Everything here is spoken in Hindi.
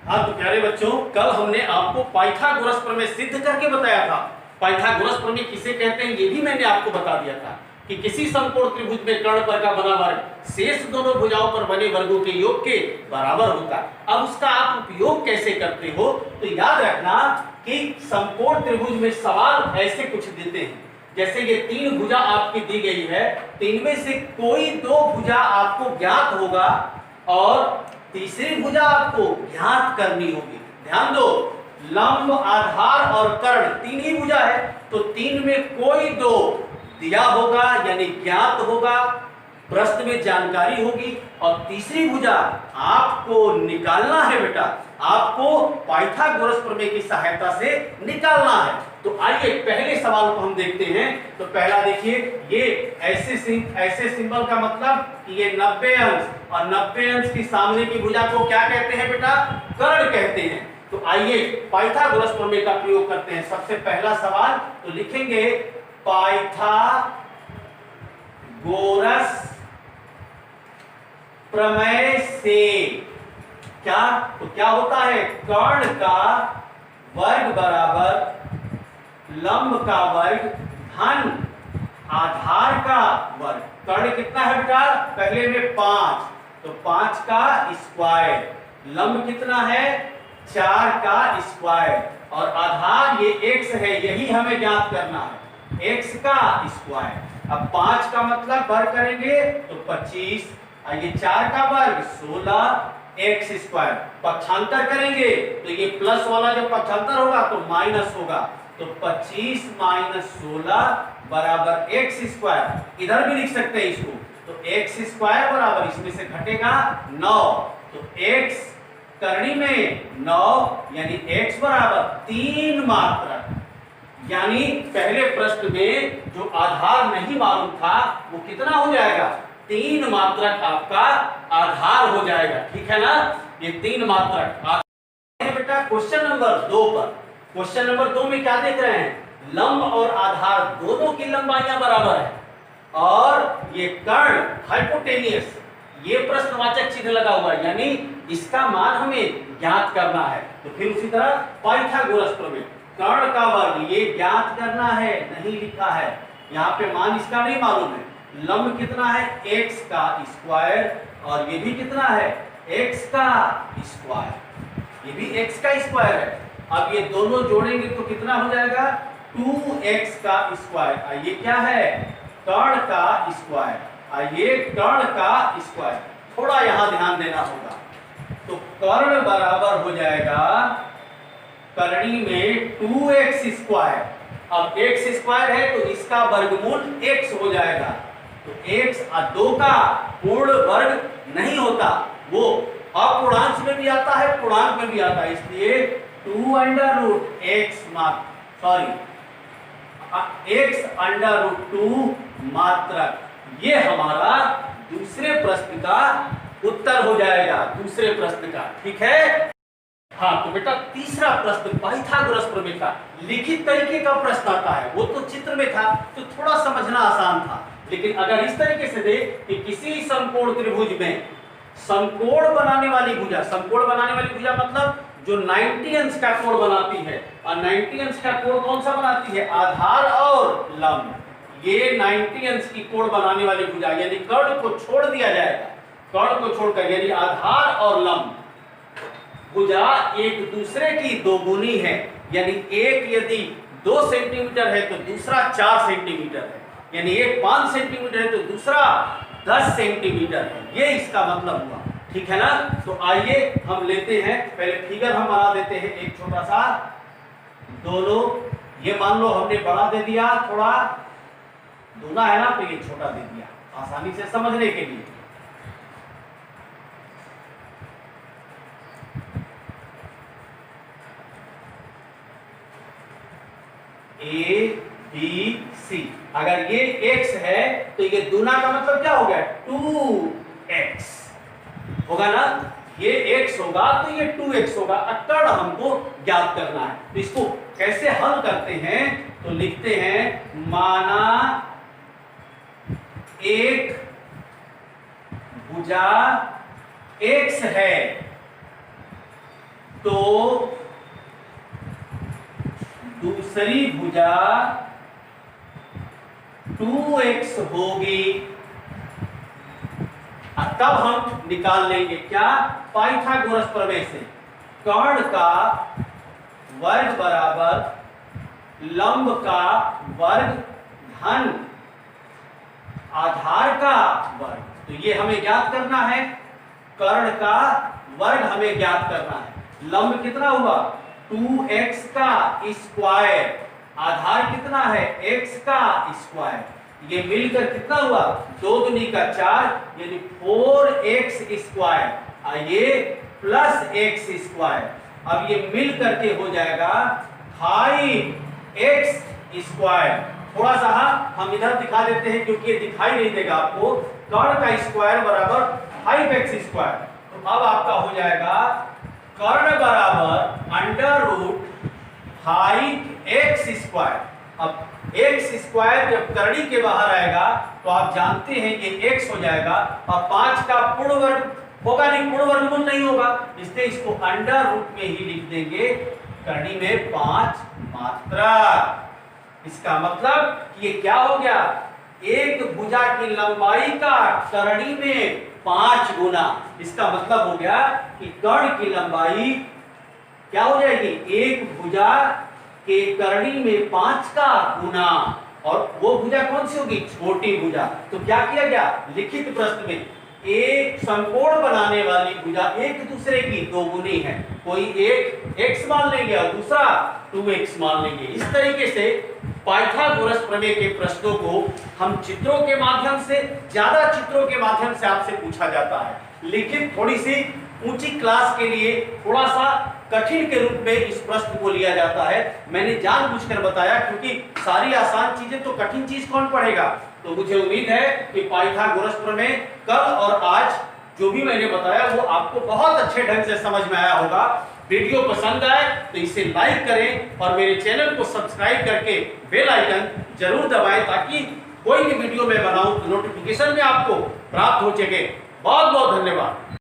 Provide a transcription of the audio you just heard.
हाँ तो प्यारे बच्चों, कल हमने आपको पाइथागोरस प्रमेय सिद्ध करके बताया था। पाइथागोरस प्रमेय किसे कहते हैं ये भी मैंने आपको बता दिया था कि किसी समकोण त्रिभुज में कर्ण पर का बना वर्ग शेष दोनों भुजाओं पर बने वर्गों के योग के बराबर होता है। अब उसका आप उपयोग कैसे करते हो, तो याद रखना कि समकोण त्रिभुज में सवाल ऐसे कुछ देते हैं, जैसे ये तीन भुजा आपकी दी गई है, तो इनमें से कोई दो भुजा आपको ज्ञात होगा और तीसरी भुजा आपको ज्ञात करनी होगी। ध्यान दो, लंब, आधार और कर्ण तीन ही भुजा है, तो तीन में कोई दो दिया होगा यानी ज्ञात होगा, प्रश्न में जानकारी होगी, और तीसरी भुजा आपको निकालना है बेटा, आपको पाइथागोरस प्रमेय की सहायता से निकालना है। तो आइए पहले सवाल को हम देखते हैं। तो पहला देखिए, ये ऐसे सिंबल का मतलब कि ये 90 अंश, और 90 अंश की सामने की भुजा को क्या कहते हैं बेटा, कर्ण कहते हैं। तो आइए पाइथागोरस प्रमेय का प्रयोग करते हैं। सबसे पहला सवाल तो लिखेंगे पाइथागोरस प्रमेय से क्या, तो क्या होता है, कर्ण का वर्ग बराबर लंब का वर्ग धन आधार का वर्ग। कर्ण कितना है बेटा, पहले में 5, तो 5 का स्क्वायर, लंब कितना है 4 का स्क्वायर, और आधार ये x है, यही हमें ज्ञात करना है, x का स्क्वायर। अब 5 का मतलब वर्ग करेंगे तो 25, और ये 4 का वर्ग 16 x स्क्वायर। पक्षांतर करेंगे तो ये प्लस वाला जब पक्षांतर होगा तो माइनस होगा, तो 25 माइनस 16 बराबर x स्क्वायर। इधर भी लिख सकते हैं इसको, तो x स्क्वायर बराबर इसमें से घटेगा 9, तो x करनी में 9 यानी x बराबर 3 मात्रक। यानी पहले प्रश्न में जो आधार नहीं मालूम था वो कितना हो जाएगा, 3 मात्रक आपका आधार हो जाएगा। ठीक है ना, ये 3 मात्रक बेटा। क्वेश्चन नंबर 2 पर, क्वेश्चन नंबर 2 में क्या देख रहे हैं, लंब और आधार दोनों की लंबाइयां बराबर है, और ये कर्ण हाइपोटेनियस, ये प्रश्नवाचक चिन्ह लगा हुआ है, यानी इसका मान हमें ज्ञात करना है। तो फिर उसी तरह पाइथागोरस प्रमेय, कर्ण का वर्ग ये ज्ञात करना है, नहीं लिखा है यहाँ पे, मान इसका नहीं मालूम है। लंब कितना है, x का स्क्वायर, और ये भी कितना है, x का स्क्वायर, ये भी x का स्क्वायर है। अब ये दोनों जोड़ेंगे तो कितना हो जाएगा, 2x का स्क्वायर। ये क्या है, कर्ण का स्क्वायर, ये कर्ण का स्क्वायर। थोड़ा यहां ध्यान देना होगा, तो कर्ण बराबर हो जाएगा करणी में 2x स्क्वायर। अब x स्क्वायर है तो इसका वर्गमूल x हो जाएगा, तो x 2 का पूर्ण वर्ग नहीं होता, वो अपूर्णांक में भी आता है, पूर्णांक में भी आता है, इसलिए 2 अंडर रूट x x √2 मात्रक। ये हमारा दूसरे प्रश्न का उत्तर हो जाएगा, दूसरे प्रश्न का। ठीक है, हाँ तो बेटा तीसरा प्रश्न पाइथागोरस प्रमेय का लिखित तरीके का प्रश्न आता है, वो तो चित्र में था तो थोड़ा समझना आसान था, लेकिन अगर इस तरीके से दे कि किसी समकोण त्रिभुज में समकोण बनाने वाली भुजा, समकोण बनाने वाली भुजा मतलब जो 90 अंश का कोण बनाती है, और 90 अंश का कोण कौन सा बनाती है, आधार और लंब। ये 90 अंश की कोण बनाने वाली भुजा, यानी कर्ण को छोड़ दिया जाएगा, कर्ण को छोड़कर, यानी आधार और लंब भुजा एक दूसरे की दोगुनी है, यानी एक यदि 2 सेंटीमीटर है तो दूसरा 4 सेंटीमीटर है, यानी एक 5 सेंटीमीटर है तो दूसरा 10 सेंटीमीटर है, ये इसका मतलब हुआ। ठीक है ना, तो आइए हम लेते हैं, पहले फिगर हम बना देते हैं एक छोटा सा। दोनों, ये मान लो हमने बड़ा दे दिया, थोड़ा दूना है ना, तो ये छोटा दे दिया आसानी से समझने के लिए। A B C, अगर ये x है तो ये दूना का मतलब क्या हो गया, 2x होगा ना, ये x होगा तो ये 2x होगा। कर्ण हमको ज्ञात करना है, तो इसको कैसे हल करते हैं, तो लिखते हैं माना एक भुजा x है तो दूसरी भुजा 2x होगी। तब हम निकाल लेंगे क्या, पाइथागोरस प्रमेय से, कर्ण का वर्ग बराबर लंब का वर्ग धन आधार का वर्ग। तो ये हमें ज्ञात करना है, कर्ण का वर्ग हमें ज्ञात करना है। लंब कितना हुआ 2x का स्क्वायर, आधार कितना है x का स्क्वायर, ये मिलकर कितना हुआ 2 दूनी का 4 यानी 4x स्क्वायर, ये प्लस x स्क्वायर। अब ये मिल करके हो जाएगा 5x स्क्वायर। थोड़ा सा हम इधर दिखा देते हैं क्योंकि ये दिखाई नहीं देगा आपको। कर्ण का स्क्वायर बराबर 5x स्क्वायर, तो अब आपका हो जाएगा कर्ण बराबर अंडर रूट 5x स्क्वायर। अब x स्क्वायर जब करनी के बाहर आएगा तो आप जानते हैं कि x हो जाएगा, और 5 का पूर्ण वर्ग होगा नहीं, पूर्ण वर्गमूल नहीं होगा, इसलिए इसको अंडर रूट में ही लिख देंगे, करनी में 5 मात्रा। इसका मतलब कि ये क्या हो गया, एक भुजा की लंबाई का करनी में 5 गुना। इसका मतलब हो गया कि कर्ण की लंबाई क्या हो जाएगी, एक भुजा के करनी में 5 का गुना, और वो भुजा कौन सी होगी, छोटी भुजा। तो क्या किया गया, लिखित प्रश्न में एक समकोण बनाने वाली भुजा एक दूसरे की दोगुनी है, कोई एक x मान लेंगे और दूसरा 2x मान लेंगे। इस तरीके से पाइथागोरस प्रमेय के प्रश्नों को हम चित्रों के माध्यम से, ज्यादा चित्रों के माध्यम से आपसे पूछा जाता है। लिखित थोड़ी सी ऊंची क्लास के लिए थोड़ा सा कठिन के रूप में इस प्रश्न को लिया जाता है। मैंने जानबूझकर बताया क्योंकि सारी आसान चीजें तो कठिन चीज कौन पढ़ेगा। तो मुझे उम्मीद है कि पाइथागोरस प्रमेय कल और आज जो भी मैंने बताया वो आपको बहुत अच्छे ढंग से समझ में आया होगा। वीडियो पसंद आए तो इसे लाइक करें और मेरे चैनल को सब्सक्राइब करके बेल आइकन जरूर दबाएं, ताकि कोई भी वीडियो मैं बनाऊं तो नोटिफिकेशन में आपको प्राप्त हो सके। बहुत बहुत धन्यवाद।